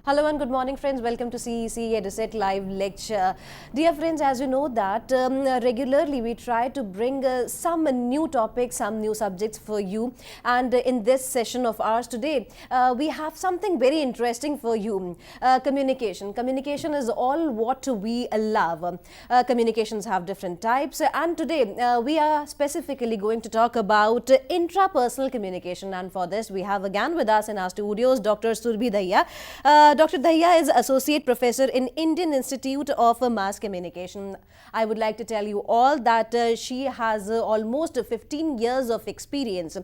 Hello and good morning friends, welcome to CEC-UGC live lecture. Dear friends, as you know that regularly we try to bring some new topics, some new subjects for you, and in this session of ours today we have something very interesting for you. Communication. Communication is all what we love. Communications have different types, and today we are specifically going to talk about intrapersonal communication, and for this we have again with us in our studios Dr. Surbhi Daya. Dr. Daya is Associate Professor in Indian Institute of Mass Communication. I would like to tell you all that she has almost 15 years of experience.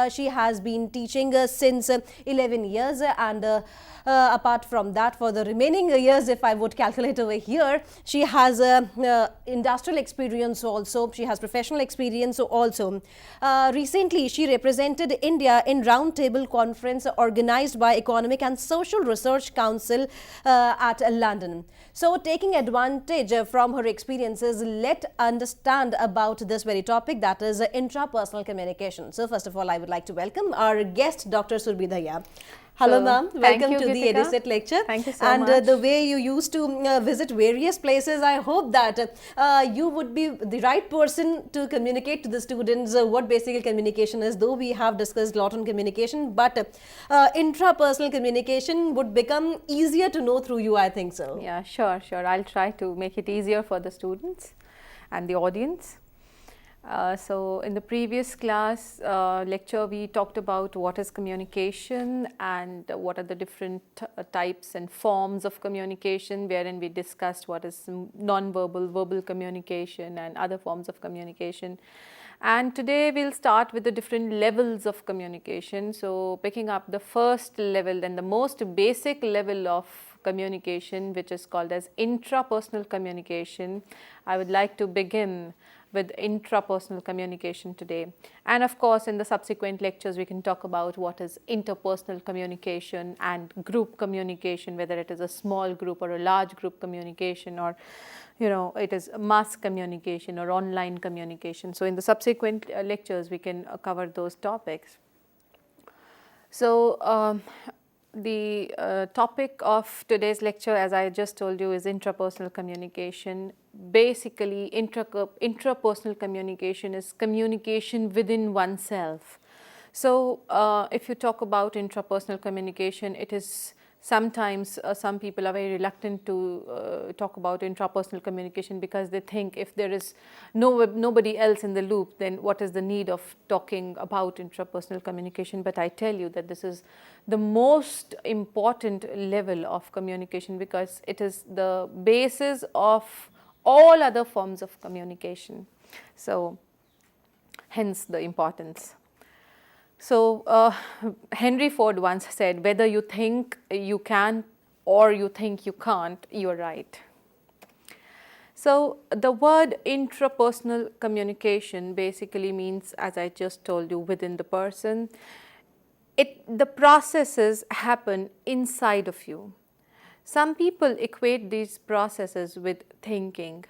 She has been teaching since 11 years, and apart from that, for the remaining years, if I would calculate over here, she has industrial experience also. She has professional experience also. Recently, she represented India in roundtable conference organized by Economic and Social Research Council at London. So, taking advantage from her experiences, let's understand about this very topic, that is intrapersonal communication. So, first of all, I would like to welcome our guest, Dr. Surbhi Daya. Hello, ma'am. Welcome to the EduSet lecture. Thank you so much. And the way you used to visit various places, I hope that you would be the right person to communicate to the students what basically communication is. Though we have discussed a lot on communication, but intrapersonal communication would become easier to know through you, I think so. Yeah, sure. I'll try to make it easier for the students and the audience. So in the previous class lecture, we talked about what is communication and what are the different types and forms of communication, wherein we discussed what is non-verbal, verbal communication and other forms of communication. And today we'll start with the different levels of communication. So picking up the first level and the most basic level of communication, which is called as intrapersonal communication, I would like to begin with intrapersonal communication today. And of course, in the subsequent lectures, we can talk about what is interpersonal communication and group communication, whether it is a small group or a large group communication, or it is mass communication or online communication. So in the subsequent lectures, we can cover those topics. So the topic of today's lecture, as I just told you, is intrapersonal communication. Basically, intrapersonal communication is communication within oneself. So if you talk about intrapersonal communication, it is sometimes some people are very reluctant to talk about intrapersonal communication because they think if there is nobody else in the loop, then what is the need of talking about intrapersonal communication? But I tell you that this is the most important level of communication because it is the basis of all other forms of communication. So hence the importance. So Henry Ford once said, whether you think you can or you think you can't, you're right. So the word intrapersonal communication basically means, as I just told you, within the person. The processes happen inside of you. Some people equate these processes with thinking.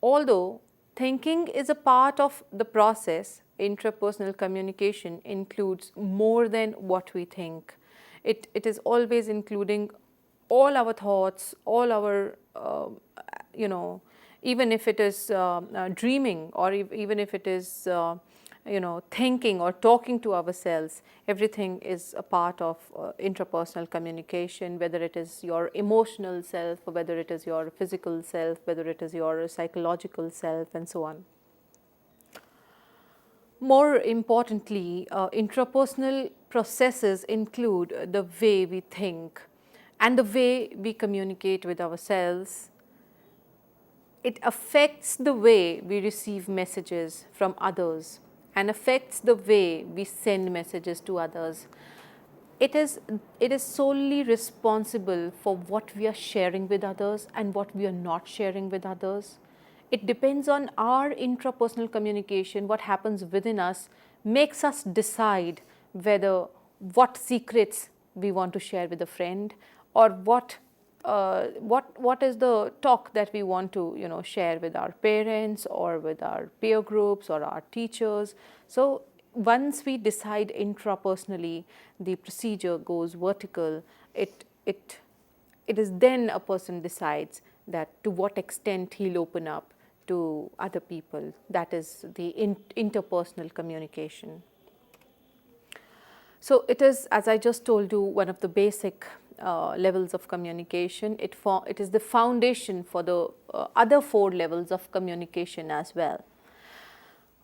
Although thinking is a part of the process, intrapersonal communication includes more than what we think. It is always including all our thoughts, all our, even if it is dreaming, or even if it is thinking or talking to ourselves, everything is a part of intrapersonal communication, whether it is your emotional self, or whether it is your physical self, whether it is your psychological self, and so on. More importantly, intrapersonal processes include the way we think and the way we communicate with ourselves. It affects the way we receive messages from others and affects the way we send messages to others. It is solely responsible for what we are sharing with others and what we are not sharing with others. It depends on our intrapersonal communication. What happens within us makes us decide whether what secrets we want to share with a friend, or what is the talk that we want to share with our parents or with our peer groups or our teachers. So once we decide intrapersonally, the procedure goes vertical. It is then a person decides that to what extent he'll open up to other people. That is the interpersonal communication. So it is, as I just told you, one of the basic levels of communication. It is the foundation for the other 4 levels of communication as well.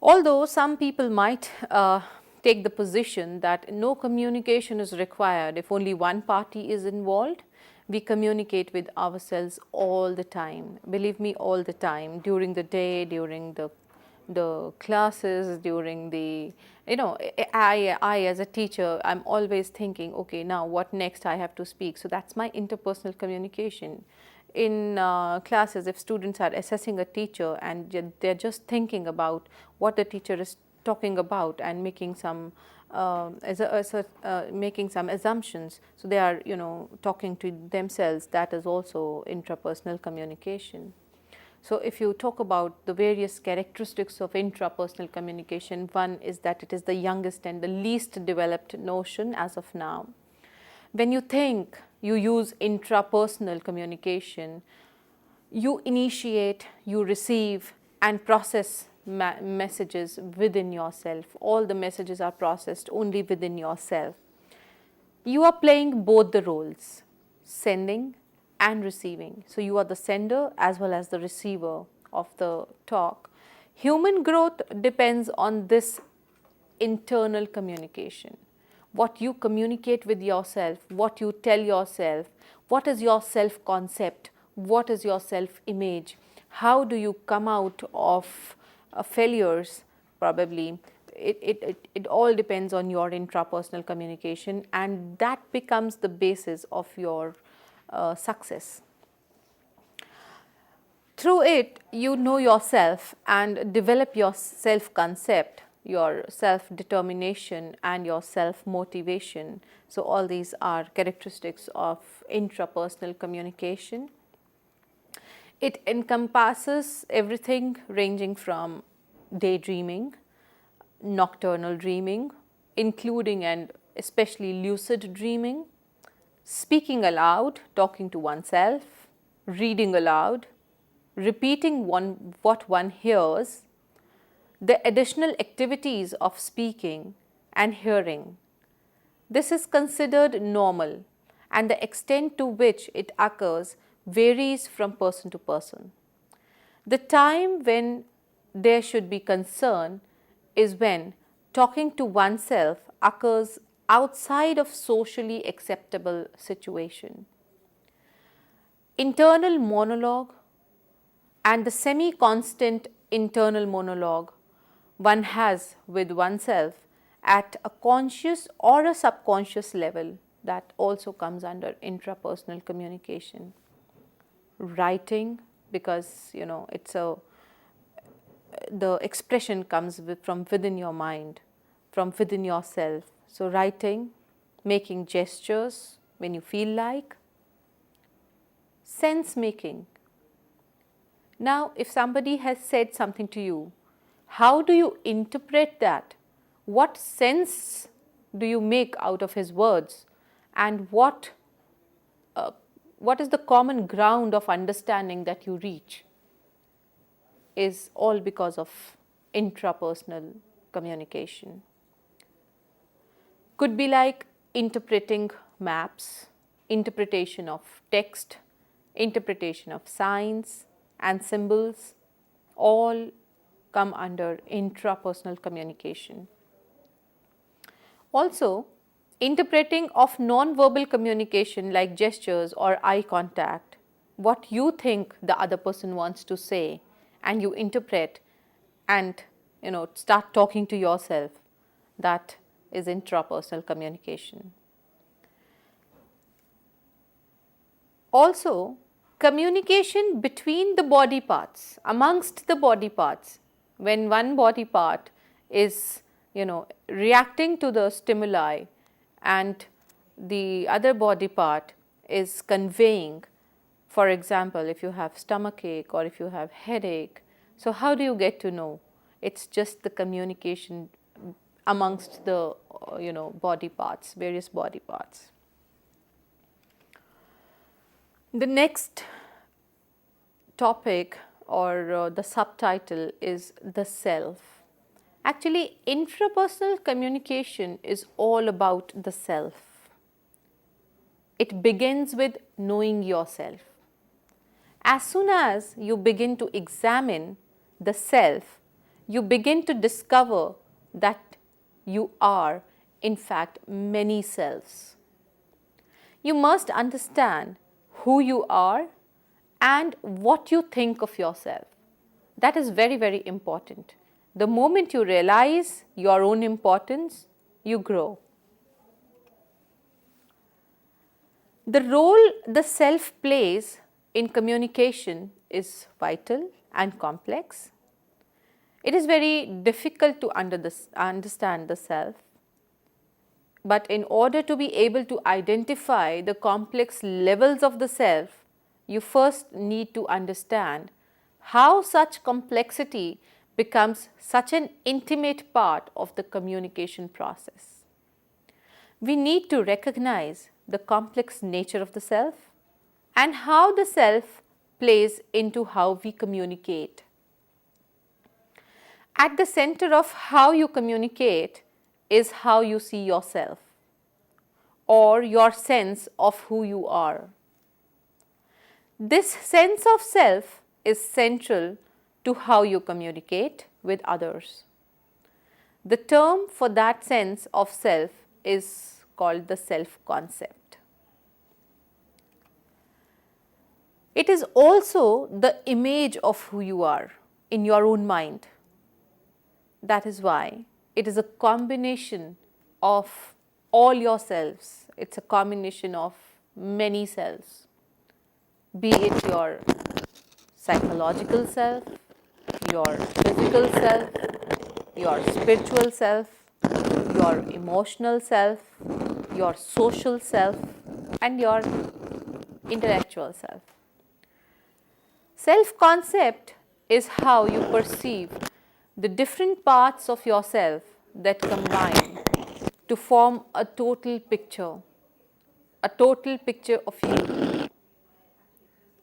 Although some people might take the position that no communication is required if only one party is involved. We communicate with ourselves all the time. Believe me, all the time, during the day, during the classes, during the, I as a teacher, I'm always thinking, okay, now what next I have to speak. So that's my interpersonal communication. In classes, if students are assessing a teacher and they're just thinking about what the teacher is talking about and making some making some assumptions, so they are talking to themselves, that is also intrapersonal communication. So if you talk about the various characteristics of intrapersonal communication, one is that it is the youngest and the least developed notion as of now. When you think you use intrapersonal communication, you initiate, you receive and process messages within yourself. All the messages are processed only within yourself. You are playing both the roles, sending and receiving. So you are the sender as well as the receiver of the talk. Human growth depends on this internal communication. What you communicate with yourself, what you tell yourself, what is your self-concept, what is your self-image, how do you come out of failures, probably. It all depends on your intrapersonal communication, and that becomes the basis of your success. Through it, you know yourself and develop your self-concept, your self-determination and your self-motivation. So all these are characteristics of intrapersonal communication. It encompasses everything ranging from daydreaming, nocturnal dreaming, including and especially lucid dreaming, speaking aloud, talking to oneself, reading aloud, repeating what one hears, the additional activities of speaking and hearing. This is considered normal, and the extent to which it occurs varies from person to person. The time when there should be concern is when talking to oneself occurs outside of socially acceptable situation. Internal monologue and the semi-constant internal monologue one has with oneself at a conscious or a subconscious level, that also comes under intrapersonal communication. Writing, because the expression comes from within your mind, from within yourself. So writing, making gestures when you feel like, sense making. Now, if somebody has said something to you, how do you interpret that? What sense do you make out of his words? And what is the common ground of understanding that you reach? Is all because of intrapersonal communication. Could be like interpreting maps, interpretation of text, interpretation of signs and symbols, all come under intrapersonal communication. Also, interpreting of non-verbal communication like gestures or eye contact, what you think the other person wants to say, and you interpret and start talking to yourself, that is intrapersonal communication. Also, communication between the body parts, amongst the body parts, when one body part is reacting to the stimuli, and the other body part is conveying. For example, if you have stomachache or if you have headache, so how do you get to know? It's just the communication amongst the body parts, various body parts. The next topic or the subtitle is the self. Actually, intrapersonal communication is all about the self. It begins with knowing yourself. As soon as you begin to examine the self, you begin to discover that you are, in fact, many selves. You must understand who you are and what you think of yourself. That is very, very important. The moment you realize your own importance, you grow. The role the self plays in communication is vital and complex. It is very difficult to understand the self, but in order to be able to identify the complex levels of the self, you first need to understand how such complexity becomes such an intimate part of the communication process. We need to recognize the complex nature of the self and how the self plays into how we communicate. At the center of how you communicate is how you see yourself or your sense of who you are. This sense of self is central to how you communicate with others. The term for that sense of self is called the self-concept. It is also the image of who you are in your own mind. That is why it is a combination of all your selves. It's a combination of many selves, be it your psychological self, your physical self, your spiritual self, your emotional self, your social self, and your intellectual self. Self-concept is how you perceive the different parts of yourself that combine to form a total picture of you.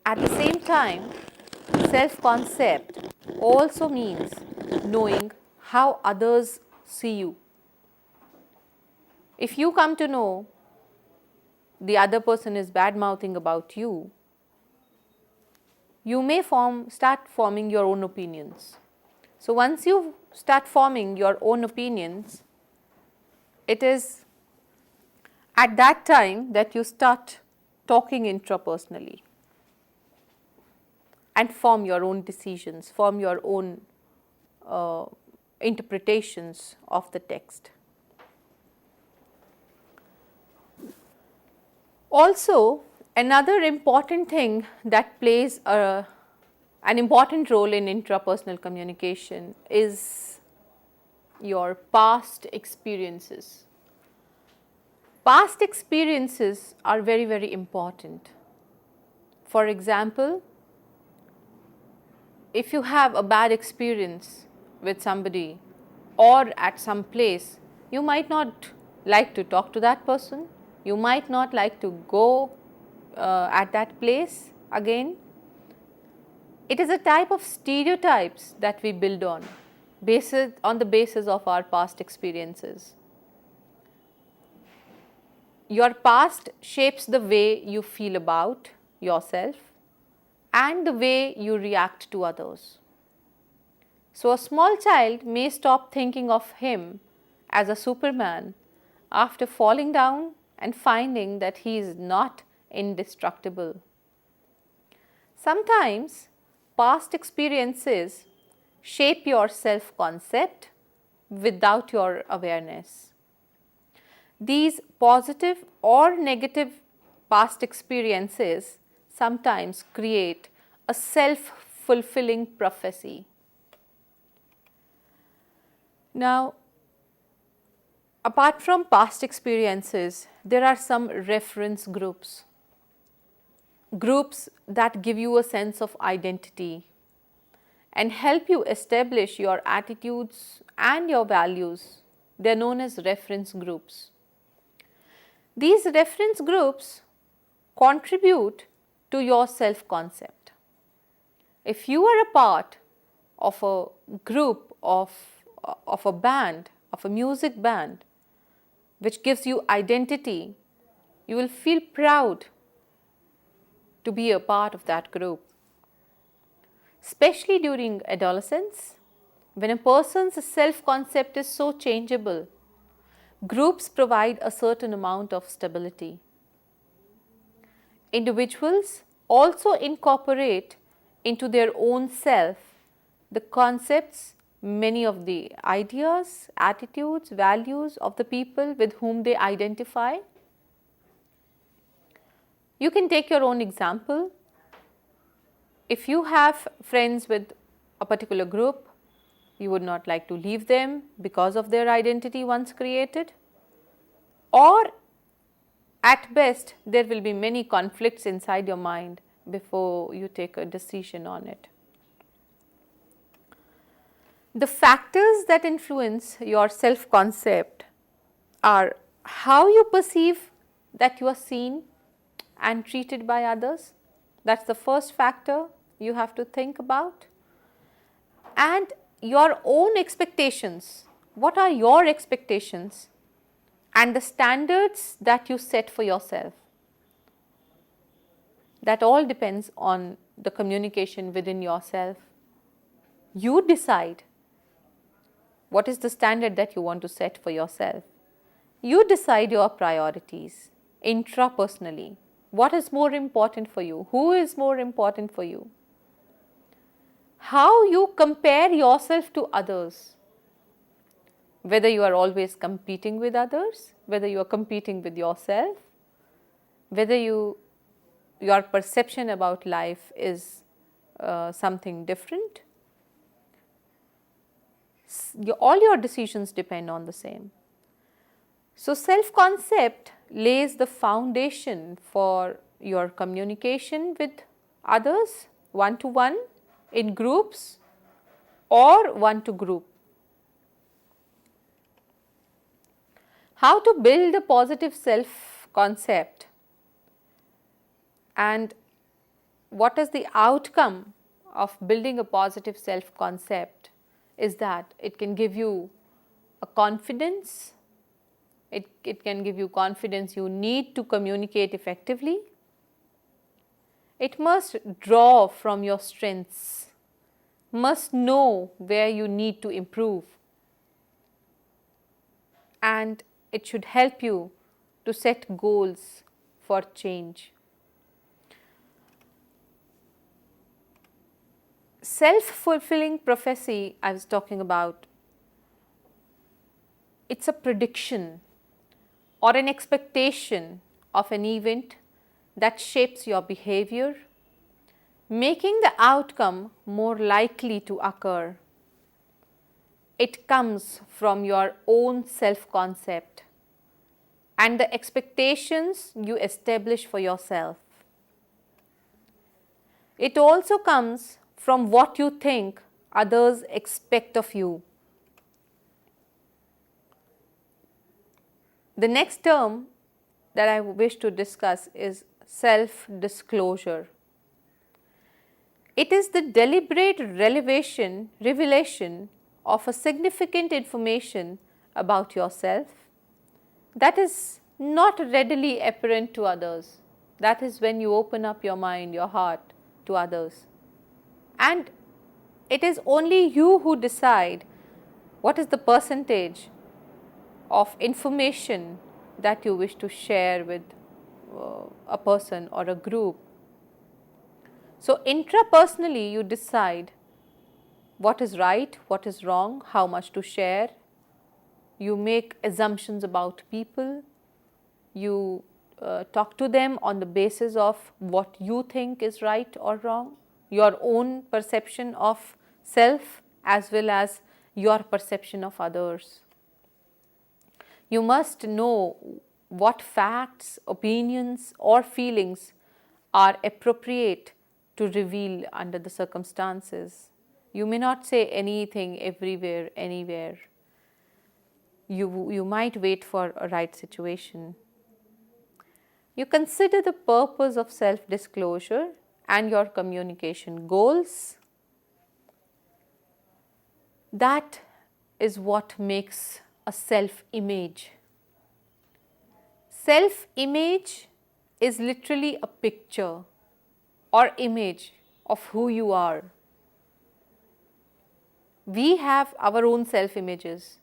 At the same time, self-concept also means knowing how others see you. If you come to know the other person is bad-mouthing about you, you may start forming your own opinions. So once you start forming your own opinions, it is at that time that you start talking intrapersonally and form your own decisions, form your own interpretations of the text. Also, another important thing that plays an important role in intrapersonal communication is your past experiences. Past experiences are very, very important. For example, if you have a bad experience with somebody or at some place, you might not like to talk to that person. You might not like to go at that place again. It is a type of stereotypes that we build on the basis of our past experiences. Your past shapes the way you feel about yourself and the way you react to others. So a small child may stop thinking of him as a Superman after falling down and finding that he is not indestructible. Sometimes past experiences shape your self-concept without your awareness. These positive or negative past experiences sometimes create a self-fulfilling prophecy. Now, Apart from past experiences, there are some reference groups. Groups that give you a sense of identity and help you establish your attitudes and your values. They are known as reference groups. These reference groups contribute to your self-concept. If you are a part of a group of a band, of a music band, which gives you identity, you will feel proud to be a part of that group. Especially during adolescence, when a person's self-concept is so changeable, groups provide a certain amount of stability. Individuals also incorporate into their own self the concepts, many of the ideas, attitudes, values of the people with whom they identify. You can take your own example. If you have friends with a particular group, you would not like to leave them because of their identity once created, or at best there will be many conflicts inside your mind before you take a decision on it. The factors that influence your self-concept are how you perceive that you are seen and treated by others. That's the first factor you have to think about. And your own expectations. What are your expectations and the standards that you set for yourself? That all depends on the communication within yourself. You decide what is the standard that you want to set for yourself. You decide your priorities intrapersonally. What is more important for you? Who is more important for you? How you compare yourself to others. Whether you are always competing with others, whether you are competing with yourself, whether your perception about life is something different. All your decisions depend on the same. So, self-concept lays the foundation for your communication with others, one-to-one, in groups, or one-to-group. How to build a positive self-concept and what is the outcome of building a positive self-concept is that it can give you a confidence. It can give you confidence you need to communicate effectively. It must draw from your strengths, must know where you need to improve, and it should help you to set goals for change. Self-fulfilling prophecy I was talking about, it's a prediction or an expectation of an event that shapes your behavior, making the outcome more likely to occur. It comes from your own self-concept and the expectations you establish for yourself. It also comes from what you think others expect of you. The next term that I wish to discuss is self-disclosure. It is the deliberate revelation of a significant information about yourself that is not readily apparent to others. That is when you open up your mind, your heart to others. And it is only you who decide what is the percentage of information that you wish to share with a person or a group. So, intrapersonally you decide what is right, what is wrong, how much to share. You make assumptions about people. You talk to them on the basis of what you think is right or wrong, your own perception of self as well as your perception of others. You must know what facts, opinions, or feelings are appropriate to reveal under the circumstances. You may not say anything everywhere, anywhere. You might wait for a right situation. You consider the purpose of self-disclosure and your communication goals. That is what makes a self-image. Self-image is literally a picture or image of who you are. We have our own self-images.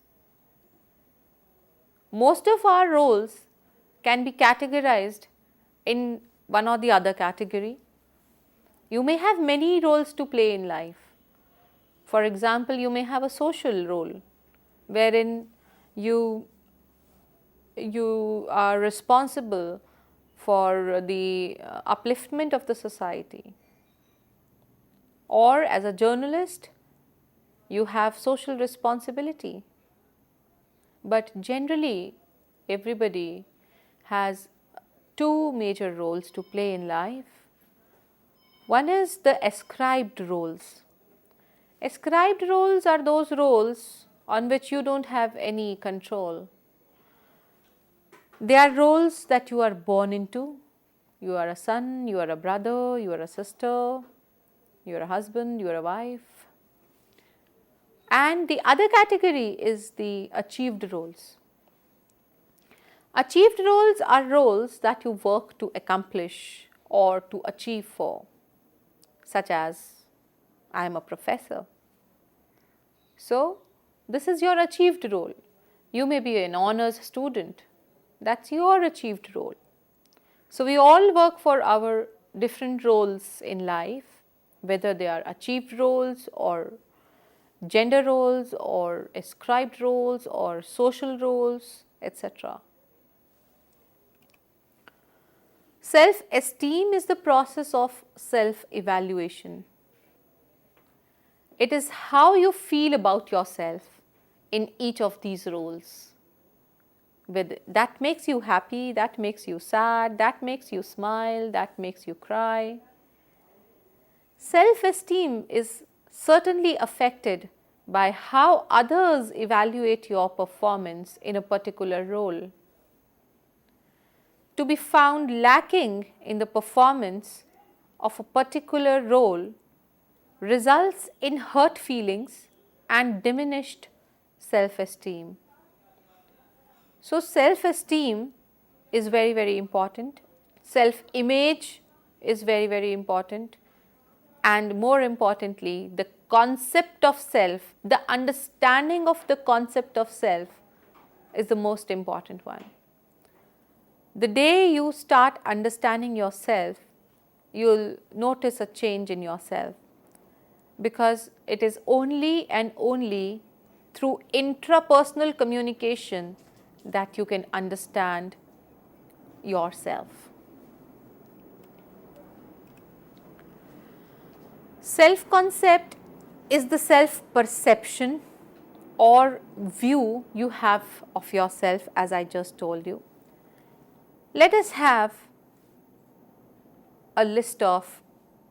Most of our roles can be categorized in one or the other category. You may have many roles to play in life. For example, you may have a social role wherein you are responsible for the upliftment of the society. Or as a journalist, you have social responsibility. But generally, everybody has two major roles to play in life. One is the ascribed roles. Ascribed roles are those roles on which you don't have any control. They are roles that you are born into. You are a son, you are a brother, you are a sister, you are a husband, you are a wife. And the other category is the achieved roles. Achieved roles are roles that you work to accomplish or to achieve for, such as I am a professor. So, this is your achieved role. You may be an honors student. That's your achieved role. So, we all work for our different roles in life, whether they are achieved roles or gender roles or ascribed roles or social roles, etc. Self-esteem is the process of self-evaluation. It is how you feel about yourself in each of these roles. That makes you happy, that makes you sad, that makes you smile, that makes you cry. Self-esteem is certainly affected by how others evaluate your performance in a particular role. To be found lacking in the performance of a particular role results in hurt feelings and diminished self-esteem. So, self-esteem is very, very important. Self-image is very, very important. And more importantly, the concept of self, the understanding of the concept of self is the most important one. The day you start understanding yourself, you'll notice a change in yourself, because it is only and only through intrapersonal communication that you can understand yourself. Self-concept is the self-perception or view you have of yourself, as I just told you. Let us have a list of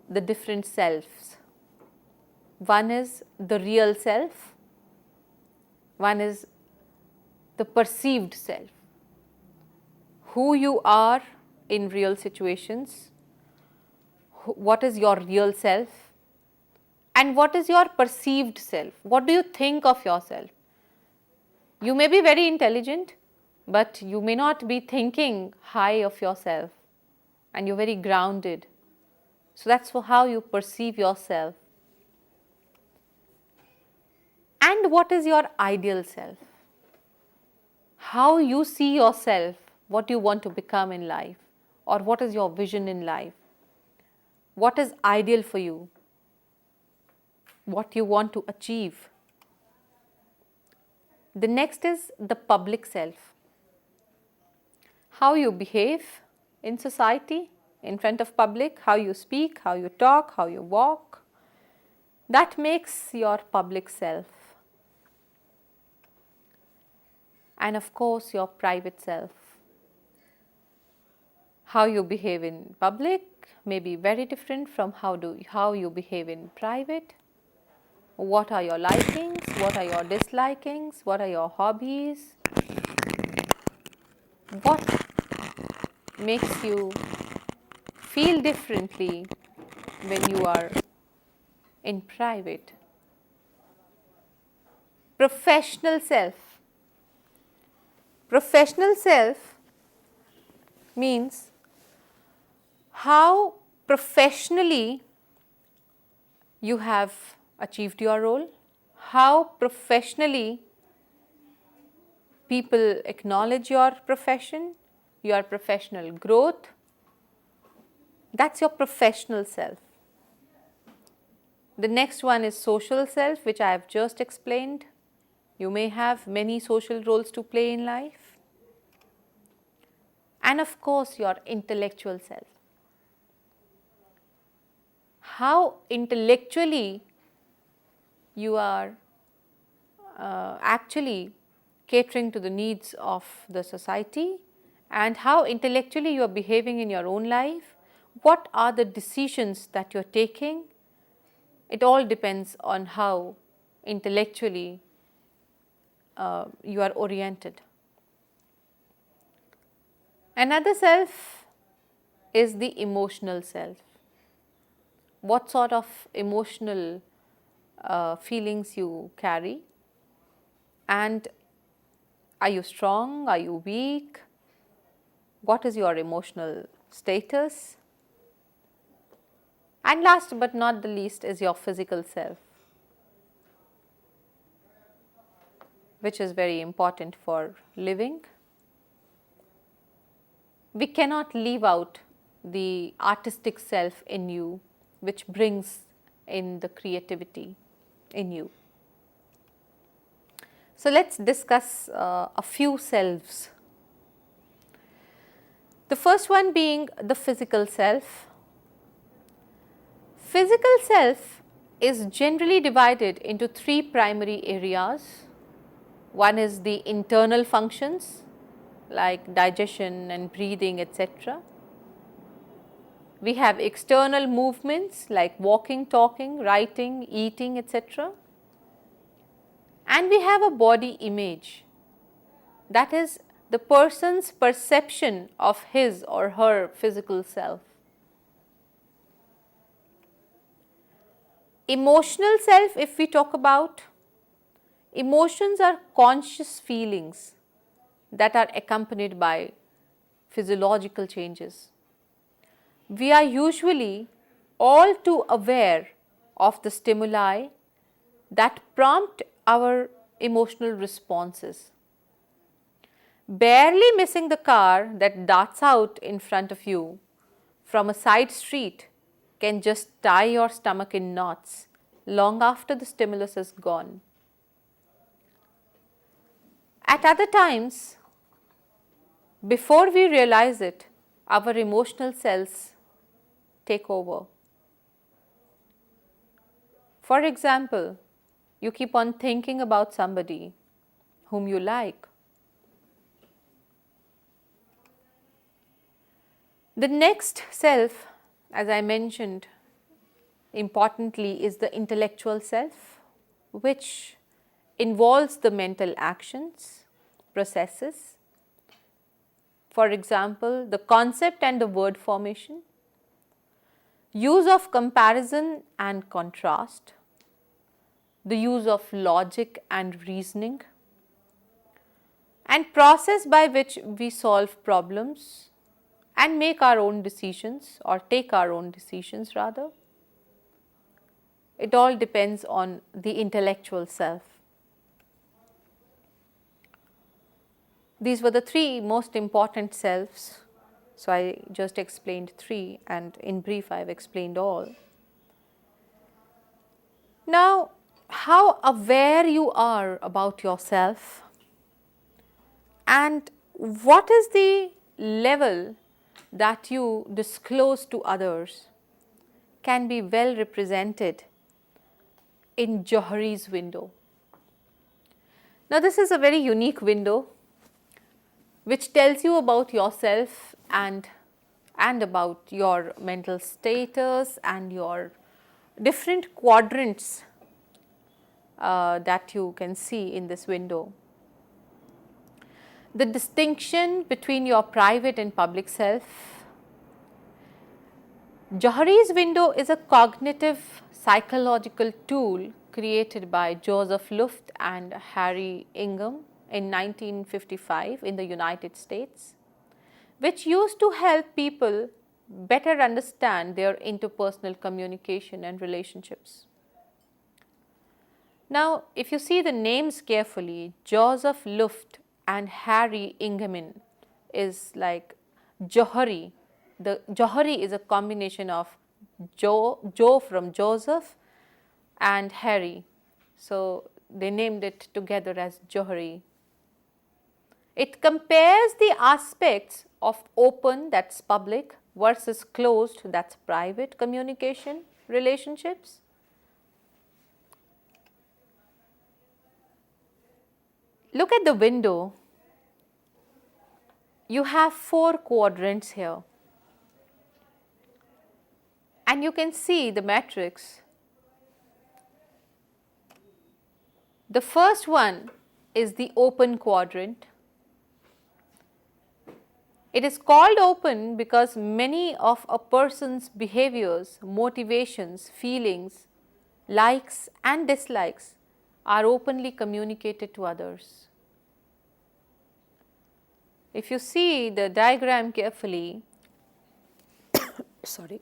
the different selves. One is the real self, one is the perceived self, who you are in real situations, what is your real self, and what is your perceived self. What do you think of yourself? You may be very intelligent, but you may not be thinking high of yourself, and you're very grounded. So that's how you perceive yourself. And what is your ideal self? How you see yourself, what you want to become in life, or what is your vision in life? What is ideal for you? What you want to achieve? The next is the public self. How you behave in society, in front of public, how you speak, how you talk, how you walk. That makes your public self. and of course your private self. How you behave in public may be very different from how you behave in private. What are your likings? What are your dislikings? What are your hobbies? What makes you feel differently when you are in private? Professional self. Professional self means how professionally you have achieved your role, how professionally people acknowledge your profession, your professional growth. That's your professional self. The next one is social self, which I have just explained. You may have many social roles to play in life. And of course, your intellectual self. How intellectually you are actually catering to the needs of the society, and how intellectually you are behaving in your own life. What are the decisions that you are taking? It all depends on how intellectually you are oriented. Another self is the emotional self. What sort of emotional feelings you carry, and are you strong, are you weak, what is your emotional status, and last but not the least is your physical self, which is very important for living. We cannot leave out the artistic self in you, which brings in the creativity in you. So let's discuss a few selves. The first one being the physical self. Physical self is generally divided into three primary areas. One is the internal functions like digestion and breathing, etc. We have external movements like walking, talking, writing, eating, etc. And we have a body image, that is the person's perception of his or her physical self. Emotional self, if we talk about, emotions are conscious feelings that are accompanied by physiological changes. We are usually all too aware of the stimuli that prompt our emotional responses. Barely missing the car that darts out in front of you from a side street can just tie your stomach in knots long after the stimulus is gone. At other times, before we realize it, our emotional selves take over. For example, you keep on thinking about somebody whom you like. The next self, as I mentioned, importantly is the intellectual self, which involves the mental actions, processes. For example, the concept and the word formation, use of comparison and contrast, the use of logic and reasoning, and process by which we solve problems and make our own decisions, or take our own decisions rather. It all depends on the intellectual self. These were the three most important selves. So I just explained three, and in brief I have explained all. Now, how aware you are about yourself and what is the level that you disclose to others can be well represented in Johari's window. Now, this is a very unique window which tells you about yourself and about your mental status and your different quadrants that you can see in this window. The distinction between your private and public self. Johari's window is a cognitive psychological tool created by Joseph Luft and Harry Ingham in 1955 in the United States, which used to help people better understand their interpersonal communication and relationships. Now, if you see the names carefully, Joseph Luft and Harry Ingham is like Johari. The Johari is a combination of Joe from Joseph and Harry. So they named it together as Johari. It compares the aspects of open, that's public, versus closed, that's private communication relationships. Look at the window. You have 4 quadrants here. And you can see the matrix. The first one is the open quadrant. It is called open because many of a person's behaviors, motivations, feelings, likes and dislikes are openly communicated to others. If you see the diagram carefully, sorry.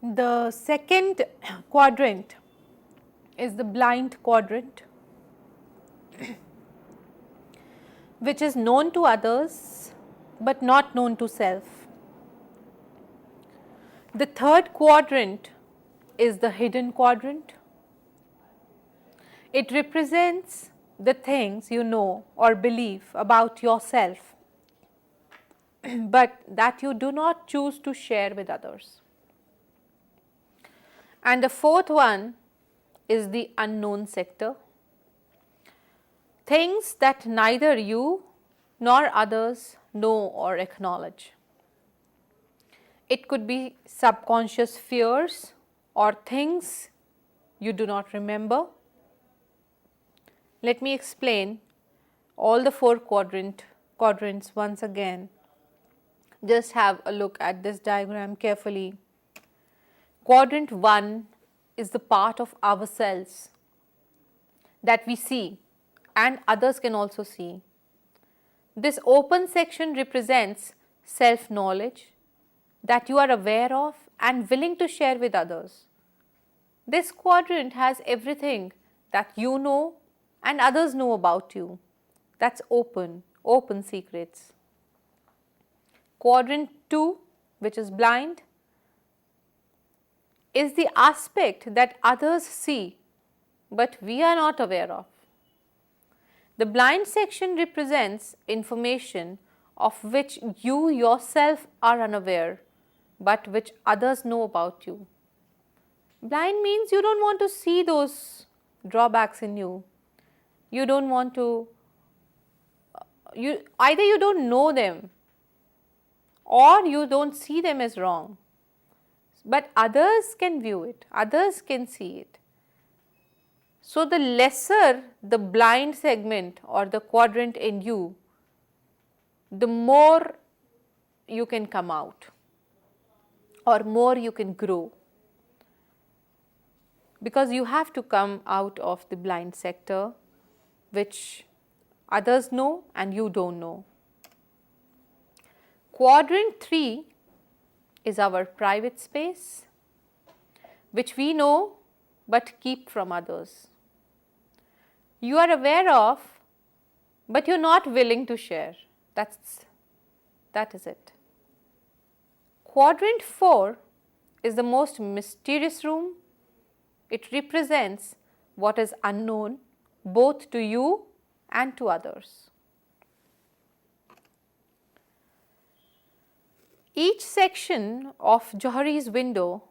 The second quadrant is the blind quadrant, which is known to others but not known to self. The third quadrant is the hidden quadrant. It represents the things you know or believe about yourself, but that you do not choose to share with others. And the fourth one is the unknown sector. Things that neither you nor others know or acknowledge. It could be subconscious fears or things you do not remember. Let me explain all the 4 quadrants once again. Just have a look at this diagram carefully. Quadrant 1 is the part of ourselves that we see and others can also see. This open section represents self-knowledge that you are aware of and willing to share with others. This quadrant has everything that you know and others know about you. That's open secrets. Quadrant 2, which is blind, is the aspect that others see but we are not aware of. The blind section represents information of which you yourself are unaware but which others know about you. Blind means you don't want to see those drawbacks in you. You don't want to, either you don't know them or you don't see them as wrong. But others can view it, others can see it. So the lesser the blind segment or the quadrant in you, the more you can come out or more you can grow, because you have to come out of the blind sector which others know and you don't know. Quadrant 3 is our private space, which we know but keep from others. You are aware of, but you are not willing to share. That is it. Quadrant 4 is the most mysterious room. It represents what is unknown both to you and to others. Each section of Johari's window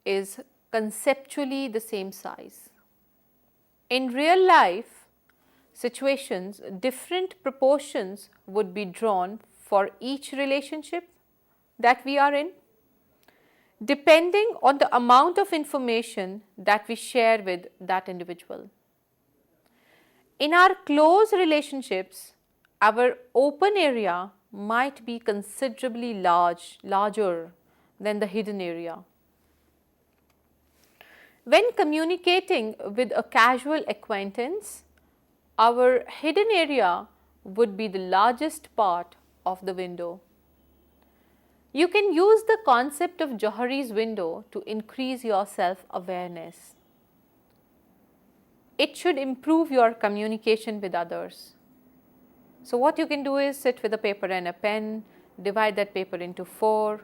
is conceptually the same size. In real life situations, different proportions would be drawn for each relationship that we are in, depending on the amount of information that we share with that individual. In our close relationships, our open area might be considerably larger than the hidden area. When communicating with a casual acquaintance, our hidden area would be the largest part of the window. You can use the concept of Johari's window to increase your self-awareness. It should improve your communication with others. So what you can do is sit with a paper and a pen, divide that paper into 4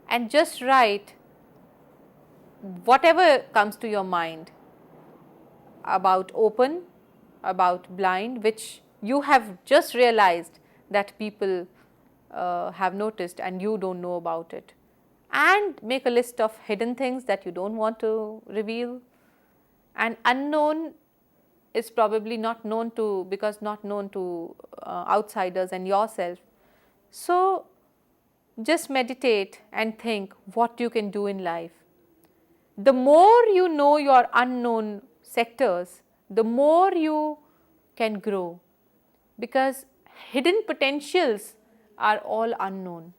and just write whatever comes to your mind about open, about blind, which you have just realized that people have noticed and you don't know about it, and make a list of hidden things that you don't want to reveal, and unknown is probably not known to, because not known to outsiders and yourself. So just meditate and think what you can do in life. The more you know your unknown sectors, the more you can grow, because hidden potentials are all unknown.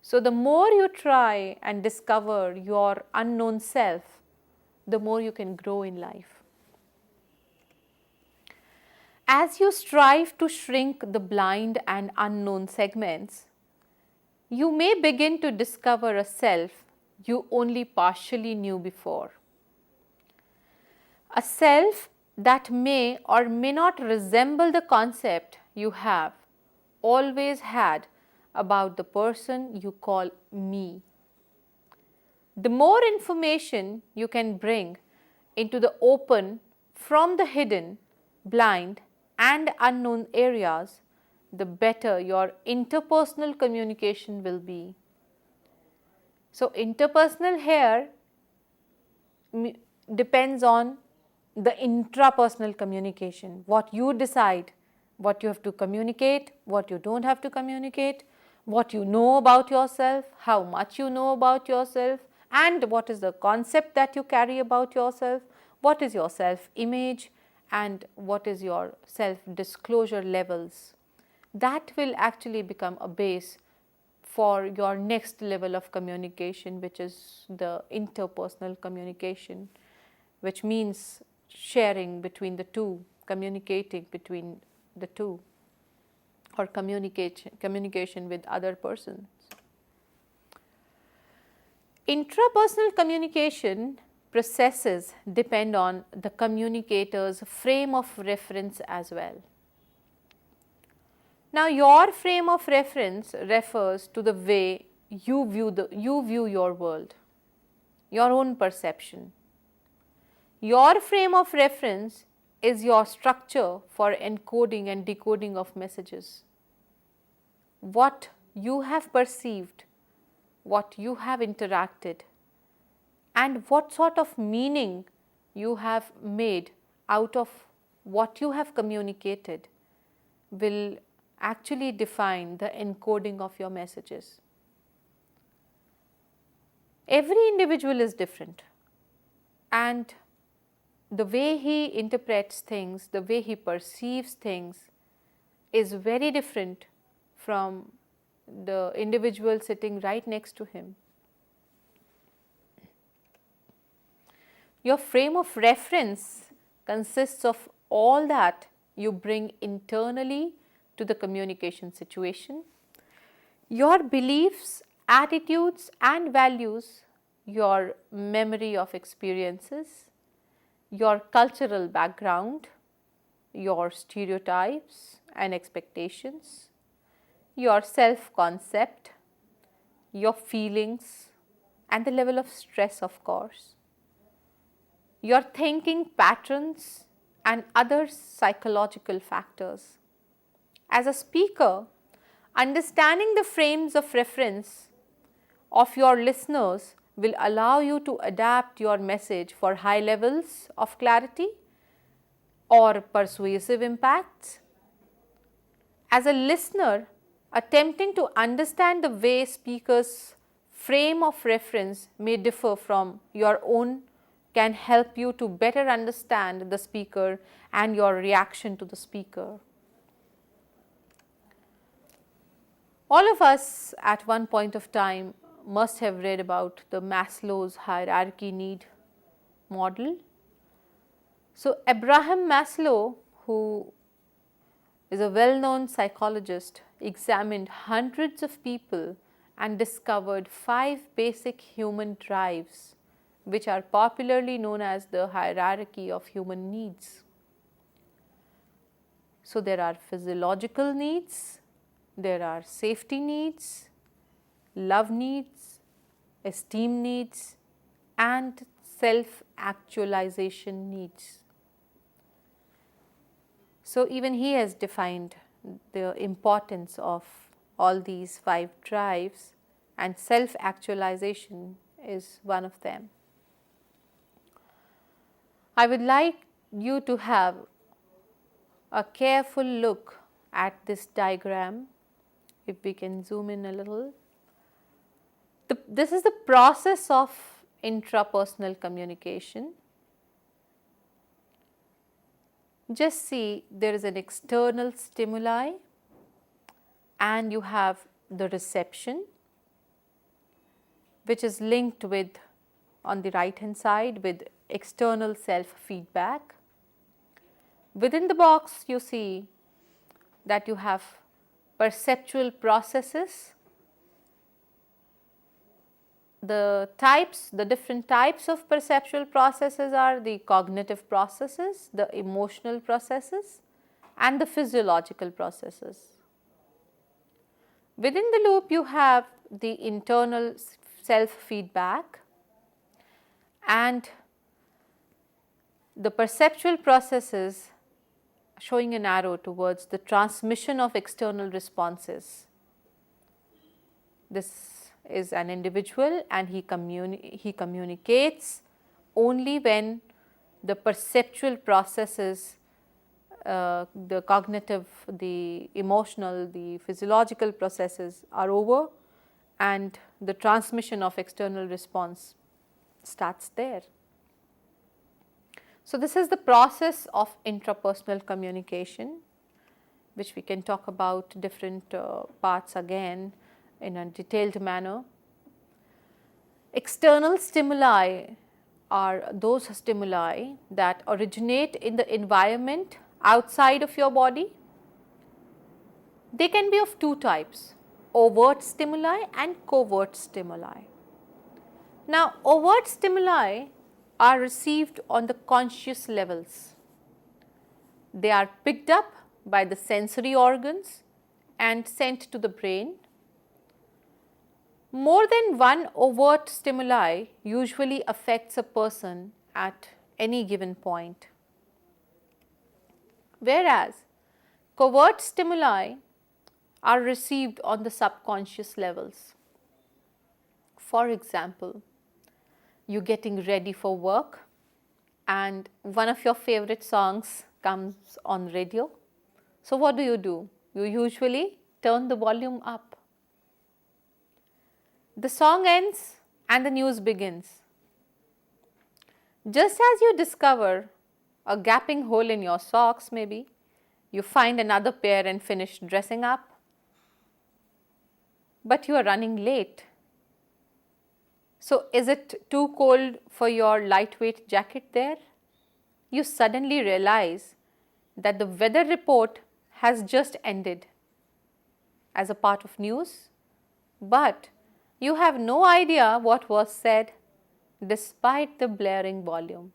So the more you try and discover your unknown self, the more you can grow in life. As you strive to shrink the blind and unknown segments, you may begin to discover a self you only partially knew before. A self that may or may not resemble the concept you have always had about the person you call me. The more information you can bring into the open from the hidden, blind and unknown areas, the better your interpersonal communication will be. So interpersonal here depends on the intrapersonal communication, what you decide, what you have to communicate, what you don't have to communicate, what you know about yourself, how much you know about yourself, and what is the concept that you carry about yourself, what is your self-image, and what is your self-disclosure levels. That will actually become a base for your next level of communication, which is the interpersonal communication, which means sharing between the two, communicating between the two, or communication with other persons. Intrapersonal communication processes depend on the communicator's frame of reference as well. Now, your frame of reference refers to the way you view your world, your own perception. Your frame of reference is your structure for encoding and decoding of messages. What you have perceived, what you have interacted, and what sort of meaning you have made out of what you have communicated will actually define the encoding of your messages. Every individual is different, and the way he interprets things, the way he perceives things is very different from the individual sitting right next to him. Your frame of reference consists of all that you bring internally to the communication situation, your beliefs, attitudes and values, your memory of experiences, your cultural background, your stereotypes and expectations, your self-concept, your feelings and the level of stress, of course, your thinking patterns and other psychological factors. As a speaker, understanding the frames of reference of your listeners will allow you to adapt your message for high levels of clarity or persuasive impacts. As a listener, attempting to understand the way speakers' frame of reference may differ from your own can help you to better understand the speaker and your reaction to the speaker. All of us at one point of time must have read about the Maslow's hierarchy need model. So, Abraham Maslow, who is a well-known psychologist, examined hundreds of people and discovered 5 basic human drives, which are popularly known as the hierarchy of human needs. So, there are physiological needs, there are safety needs, love needs, esteem needs, and self-actualization needs. So, even he has defined the importance of all these 5 drives, and self-actualization is one of them. I would like you to have a careful look at this diagram. If we can zoom in a little. This is the process of intrapersonal communication. Just see, there is an external stimuli and you have the reception, which is linked with, on the right hand side, with external self feedback. Within the box you see that you have perceptual processes. The different types of perceptual processes are the cognitive processes, the emotional processes, and the physiological processes. Within the loop you have the internal self feedback and the perceptual processes showing an arrow towards the transmission of external responses. This is an individual and he communicates only when the perceptual processes, the cognitive, the emotional, the physiological processes are over and the transmission of external response starts there. So, this is the process of intrapersonal communication, which we can talk about different parts again in a detailed manner. External stimuli are those stimuli that originate in the environment outside of your body. They can be of 2 types, overt stimuli and covert stimuli. Now, overt stimuli are received on the conscious levels. They are picked up by the sensory organs and sent to the brain. More than one overt stimuli usually affects a person at any given point, whereas covert stimuli are received on the subconscious levels. For example, you are getting ready for work and one of your favorite songs comes on radio. So, what do? You usually turn the volume up. The song ends and the news begins. Just as you discover a gaping hole in your socks, maybe you find another pair and finish dressing up, but you are running late. So, is it too cold for your lightweight jacket there? You suddenly realize that the weather report has just ended as a part of news, but you have no idea what was said despite the blaring volume.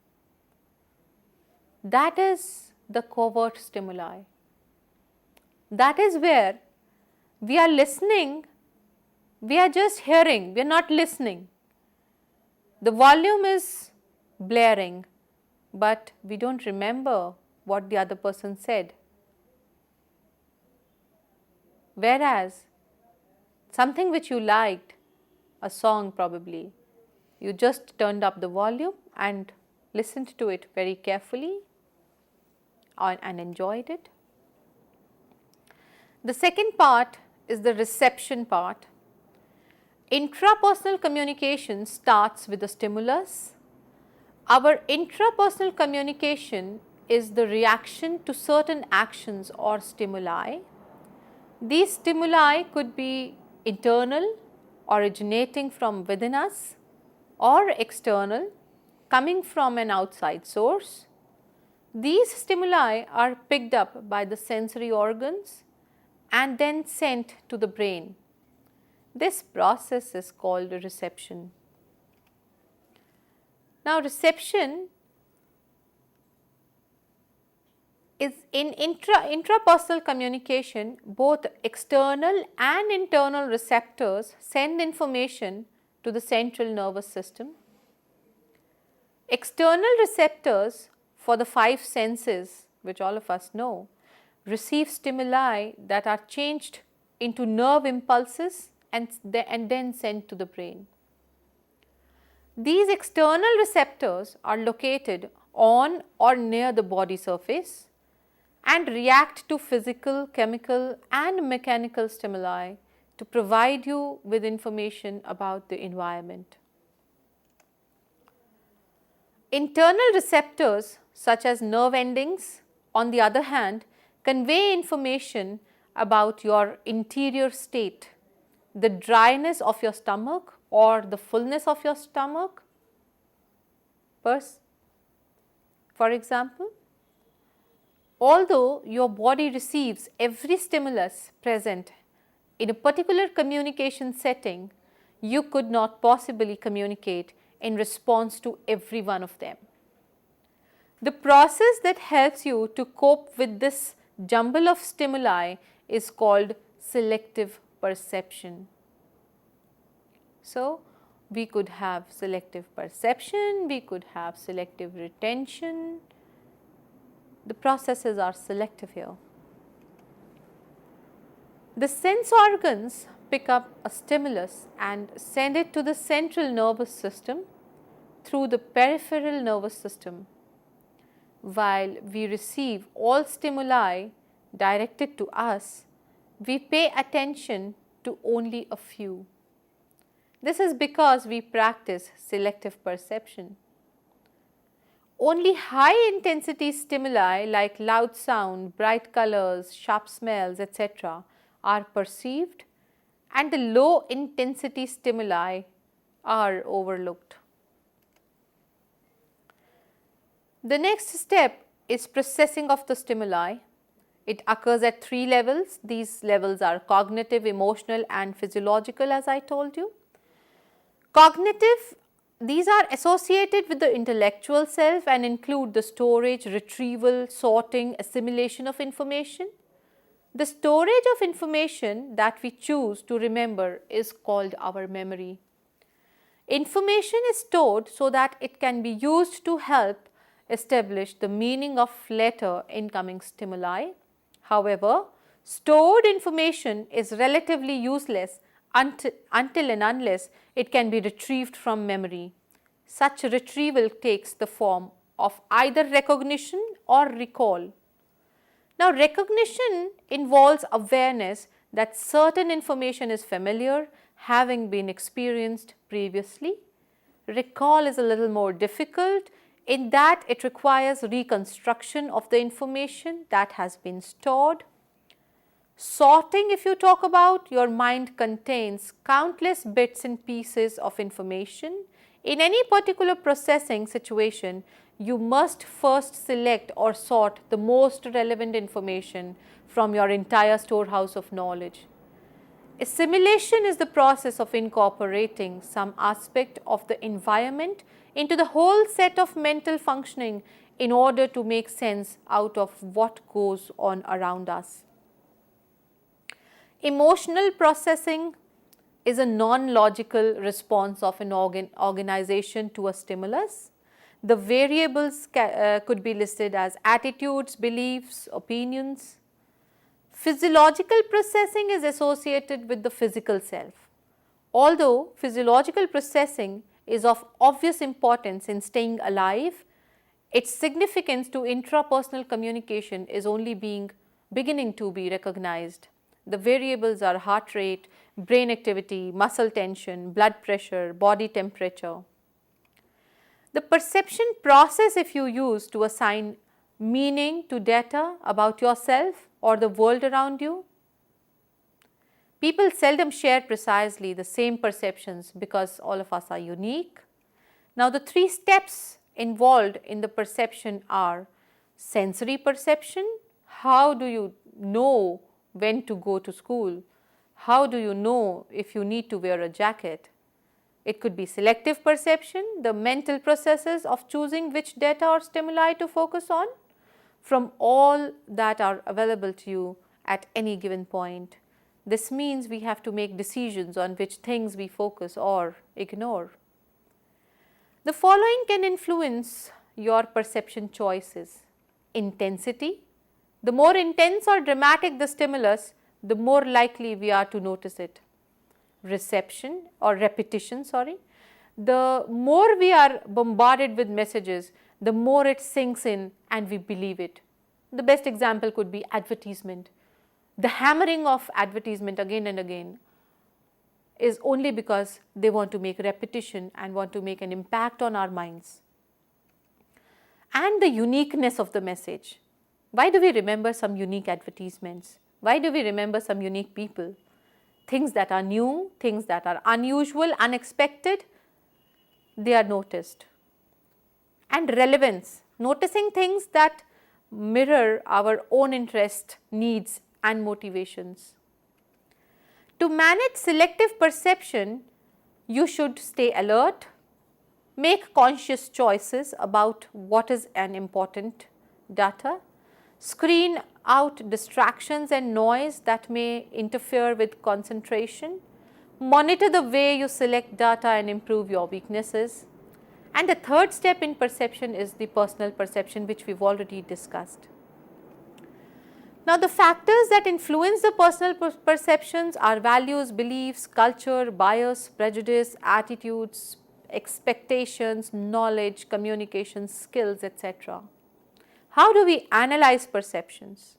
That is the covert stimuli. That is where we are listening, we are just hearing, we are not listening. The volume is blaring, but we do not remember what the other person said. Whereas something which you liked, a song probably, You just turned up the volume and listened to it very carefully and enjoyed it. The second part is the reception part. Intrapersonal communication starts with the stimulus. Our intrapersonal communication is the reaction to certain actions or stimuli. These stimuli could be internal, originating from within us, or external, coming from an outside source. These stimuli are picked up by the sensory organs and then sent to the brain. This process is called reception. Now, reception is in intrapersonal communication, both external and internal receptors send information to the central nervous system. External receptors for the five senses, which all of us know, receive stimuli that are changed into nerve impulses and then sent to the brain. These external receptors are located on or near the body surface and react to physical, chemical and mechanical stimuli to provide you with information about the environment. Internal receptors such as nerve endings, on the other hand, convey information about your interior state, the dryness of your stomach or the fullness of your stomach. For example, although your body receives every stimulus present in a particular communication setting, you could not possibly communicate in response to every one of them. The process that helps you to cope with this jumble of stimuli is called selective perception. So, we could have selective perception, we could have selective retention. The processes are selective here. The sense organs pick up a stimulus and send it to the central nervous system through the peripheral nervous system, while we receive all stimuli directed to us. We pay attention to only a few. This is because we practice selective perception. Only high intensity stimuli like loud sound, bright colors, sharp smells, etc. are perceived, and the low intensity stimuli are overlooked. The next step is processing of the stimuli. It occurs at three levels. These levels are cognitive, emotional and physiological, as I told you. Cognitive, these are associated with the intellectual self and include the storage, retrieval, sorting, assimilation of information. The storage of information that we choose to remember is called our memory. Information is stored so that it can be used to help establish the meaning of later incoming stimuli. However, stored information is relatively useless until and unless it can be retrieved from memory. Such retrieval takes the form of either recognition or recall. Now, recognition involves awareness that certain information is familiar, having been experienced previously. Recall is a little more difficult in that it requires reconstruction of the information that has been stored. Sorting, if you talk about, your mind contains countless bits and pieces of information. In any particular processing situation, you must first select or sort the most relevant information from your entire storehouse of knowledge. Assimilation is the process of incorporating some aspect of the environment into the whole set of mental functioning in order to make sense out of what goes on around us. Emotional processing is a non-logical response of an organization to a stimulus. The variables could be listed as attitudes, beliefs, opinions. Physiological processing is associated with the physical self. Although physiological processing is of obvious importance in staying alive, its significance to intrapersonal communication is only beginning to be recognized. The variables are heart rate, brain activity, muscle tension, blood pressure, body temperature. The perception process, if you use to assign meaning to data about yourself or the world around you, people seldom share precisely the same perceptions because all of us are unique. Now, the 3 steps involved in the perception are sensory perception. How do you know when to go to school? How do you know if you need to wear a jacket? It could be selective perception, the mental processes of choosing which data or stimuli to focus on from all that are available to you at any given point. This means we have to make decisions on which things we focus or ignore. The following can influence your perception choices. Intensity. The more intense or dramatic the stimulus, the more likely we are to notice it. Reception or repetition, the more we are bombarded with messages, the more it sinks in and we believe it. The best example could be advertisement. The hammering of advertisement again and again is only because they want to make repetition and want to make an impact on our minds. And the uniqueness of the message. Why do we remember some unique advertisements? Why do we remember some unique people? Things that are new, things that are unusual, unexpected, they are noticed. And relevance, noticing things that mirror our own interest, needs and motivations. To manage selective perception, you should stay alert, make conscious choices about what is an important data, screen out distractions and noise that may interfere with concentration, monitor the way you select data and improve your weaknesses. And the third step in perception is the personal perception, which we've already discussed. Now, the factors that influence the personal perceptions are values, beliefs, culture, bias, prejudice, attitudes, expectations, knowledge, communication skills, etc. How do we analyze perceptions?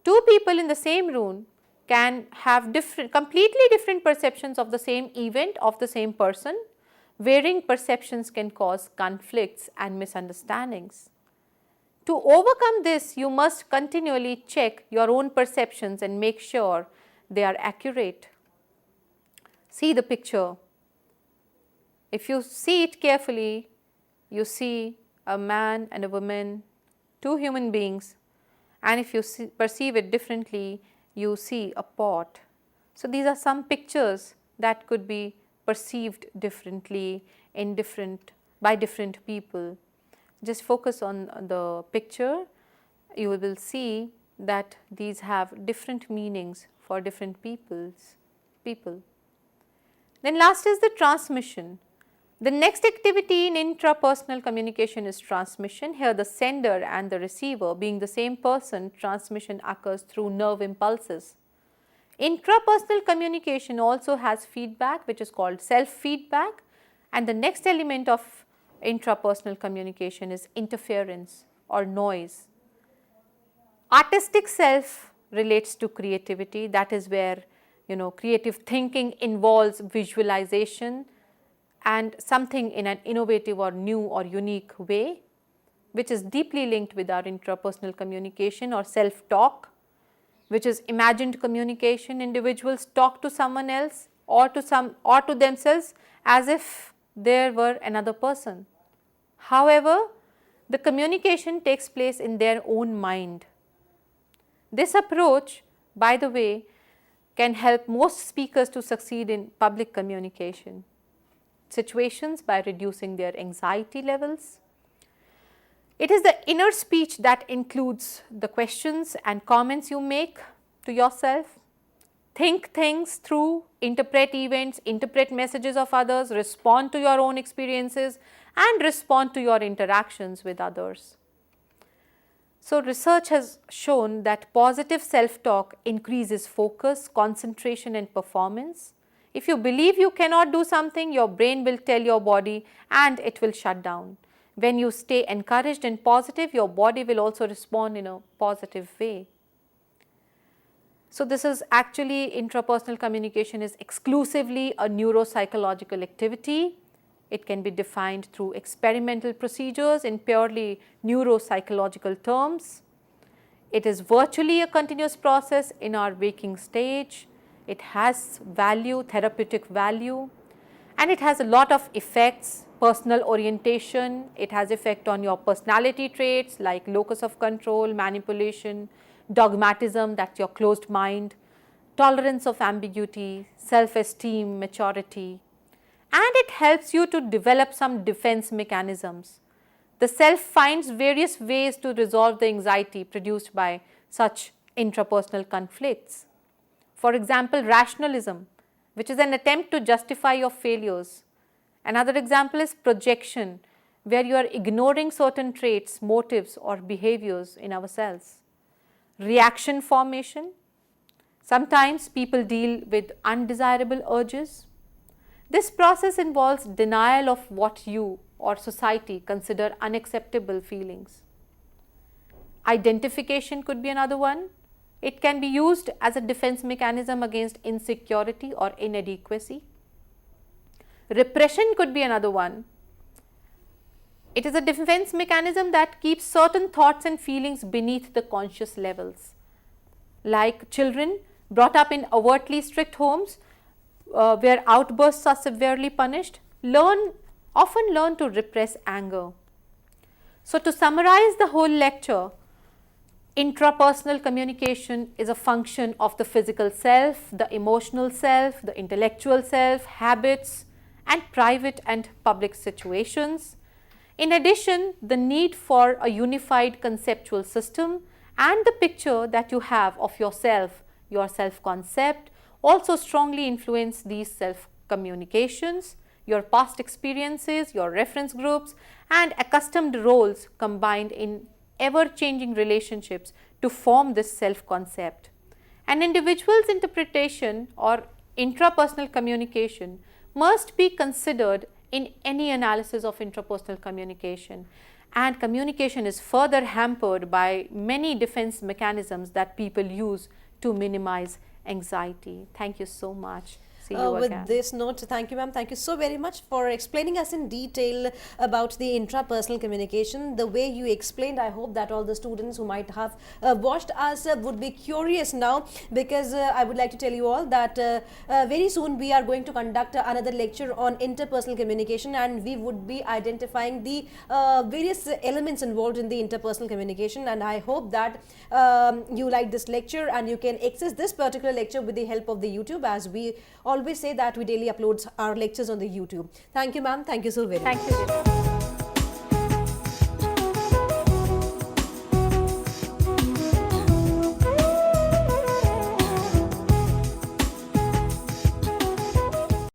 2 people in the same room can have completely different perceptions of the same event, of the same person. Varying perceptions can cause conflicts and misunderstandings. To overcome this, you must continually check your own perceptions and make sure they are accurate. See the picture. If you see it carefully, you see a man and a woman, 2 human beings, and if you perceive it differently, you see a pot. So, these are some pictures that could be perceived differently by different people. Just focus on the picture, you will see that these have different meanings for different people. Then last is the transmission. The next activity in intrapersonal communication is transmission. Here the sender and the receiver being the same person, transmission occurs through nerve impulses. Intrapersonal communication also has feedback, which is called self-feedback, and the next element of intrapersonal communication is interference or noise. Artistic self relates to creativity. That is where creative thinking involves visualization and something in an innovative or new or unique way, which is deeply linked with our intrapersonal communication or self-talk, which is imagined communication. Individuals talk to someone else or to themselves as if there were another person. However, the communication takes place in their own mind. This approach, by the way, can help most speakers to succeed in public communication situations by reducing their anxiety levels. It is the inner speech that includes the questions and comments you make to yourself. Think things through, interpret events, interpret messages of others, respond to your own experiences and respond to your interactions with others. So, research has shown that positive self-talk increases focus, concentration and performance. If you believe you cannot do something, your brain will tell your body and it will shut down. When you stay encouraged and positive, your body will also respond in a positive way. So this is actually, intrapersonal communication is exclusively a neuropsychological activity. It can be defined through experimental procedures in purely neuropsychological terms. It is virtually a continuous process in our waking stage. It has value, therapeutic value, and it has a lot of effects. Personal orientation, it has effect on your personality traits like locus of control, manipulation, dogmatism, that's your closed mind, tolerance of ambiguity, self-esteem, maturity, and it helps you to develop some defense mechanisms. The self finds various ways to resolve the anxiety produced by such intrapersonal conflicts. For example, rationalism, which is an attempt to justify your failures. Another example is projection, where you are ignoring certain traits, motives or behaviors in ourselves. Reaction formation. Sometimes people deal with undesirable urges. This process involves denial of what you or society consider unacceptable feelings. Identification could be another one. It can be used as a defense mechanism against insecurity or inadequacy. Repression could be another one. It is a defense mechanism that keeps certain thoughts and feelings beneath the conscious levels. Like children brought up in overtly strict homes where outbursts are severely punished, often learn to repress anger. So to summarize the whole lecture, intrapersonal communication is a function of the physical self, the emotional self, the intellectual self, habits, and private and public situations. In addition, the need for a unified conceptual system and the picture that you have of yourself, your self-concept, also strongly influence these self-communications. Your past experiences, your reference groups, and accustomed roles combined in ever-changing relationships to form this self-concept. An individual's interpretation or intrapersonal communication must be considered in any analysis of intrapersonal communication, and communication is further hampered by many defense mechanisms that people use to minimize anxiety. Thank you so much. See you again. With this note, thank you, ma'am. Thank you so very much for explaining us in detail about the intrapersonal communication. The way you explained, I hope that all the students who might have watched us would be curious now, because I would like to tell you all that very soon we are going to conduct another lecture on interpersonal communication, and we would be identifying the various elements involved in the interpersonal communication. And I hope that you like this lecture and you can access this particular lecture with the help of the YouTube, as we always say that we daily upload our lectures on the YouTube. Thank you, ma'am. Thank you so very much. Thank you.